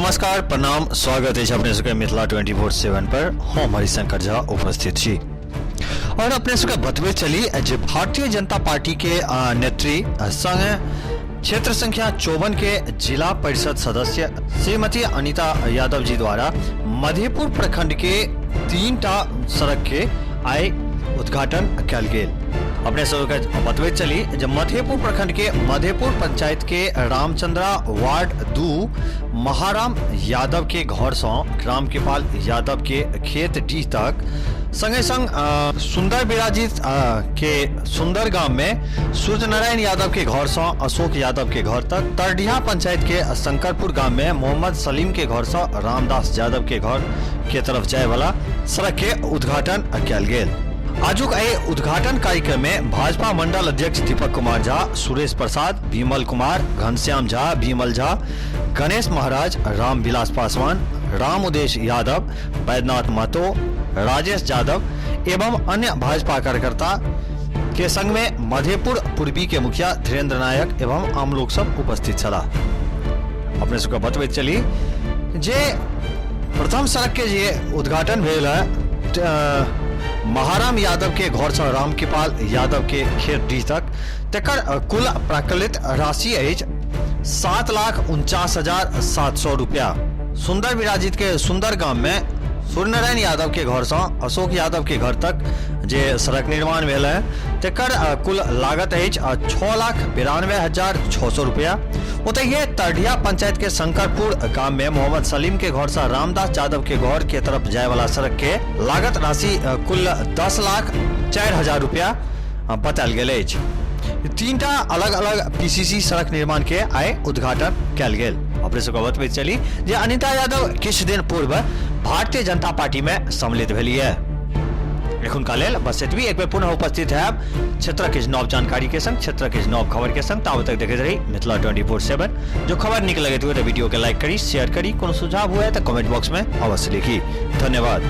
नमस्कार, प्रणाम, स्वागत है अपने सबके मिथिला 24/7 पर। हम हरिशंकर झा उपस्थित छी और अपने सबके बतबे चली जे भारतीय जनता पार्टी के नेत्री संग क्षेत्र संख्या 54 के जिला परिषद सदस्य श्रीमती अनीता यादव जी द्वारा मधेपुर प्रखंड के 3टा सड़क के आय उद्घाटन कल गेल। अपने सबके बतबे चली जब मधेपुर प्रखंड के मधेपुर पंचायत के रामचंद्रा वार्ड 2 महाराम यादव के घर से ग्राम केपाल यादव के खेत डी तक संगे संग सुंदर बिराजित के सुंदर गांव में सूर्य नारायण यादव के घर से अशोक यादव के घर तक, तरडिया पंचायत के शंकरपुर गांव में मोहम्मद सलीम के घर से रामदास यादव के घर के तरफ जाए वाला सड़क के उद्घाटन कल गेल। आजुक एहि उद्घाटन कार्यक्रम में भाजपा मंडल अध्यक्ष दीपक कुमार झा, सुरेश प्रसाद, विमल कुमार, घनश्याम झा, विमल झा, गणेश महाराज, राम विलास पासवान, राम उदेश यादव, बैद्यनाथ महतो, राजेश यादव एवं अन्य भाजपा कार्यकर्ता के संग में मधेपुर पूर्वी के मुखिया धीरेन्द्र नायक एवं आम लोग सब उपस्थित छला। अपने सबके बतबे चली जे प्रथम सड़क के जे उद्घाटन भेल है महाराम यादव के घर से राम केपाल यादव के खेत डी तक, तेकर कुल प्राकलित राशि 7,49,700 रुपया। सुंदर विराजित के सुंदर गांव में सूर्यनारायण यादव के घर से अशोक यादव के घर तक जे सड़क निर्माण भेल है तेकर कुल लागत 6,92,600 रुपया। ओतहिए तरडिया पंचायत के शंकरपुर गांव में मोहम्मद सलीम के घर से रामदास यादव के घर के तरफ जाए वाला सड़क के लागत राशि कुल 10,04,000 रुपया बताल गेल अछि। 3टा अलग अलग पीसीसी सड़क निर्माण के आय उद्घाटन कल गेल। अपने सबके बतबे चली जे अनीता यादव किछ दिन पूर्व भारतीय जनता पार्टी में सम्मिलित भेली है। एखुनका लेल बस एतबी। एक बेर पुनः उपस्थित है क्षेत्र के नव जानकारी के संग, क्षेत्र के नव खबर के संग। तब तक देखते रही मिथिला 24/7। जो खबर निक लगे तो वीडियो के लाइक करी, शेयर करी, कोनो सुझाव हुए तो कमेंट बॉक्स में अवश्य लिखी। धन्यवाद।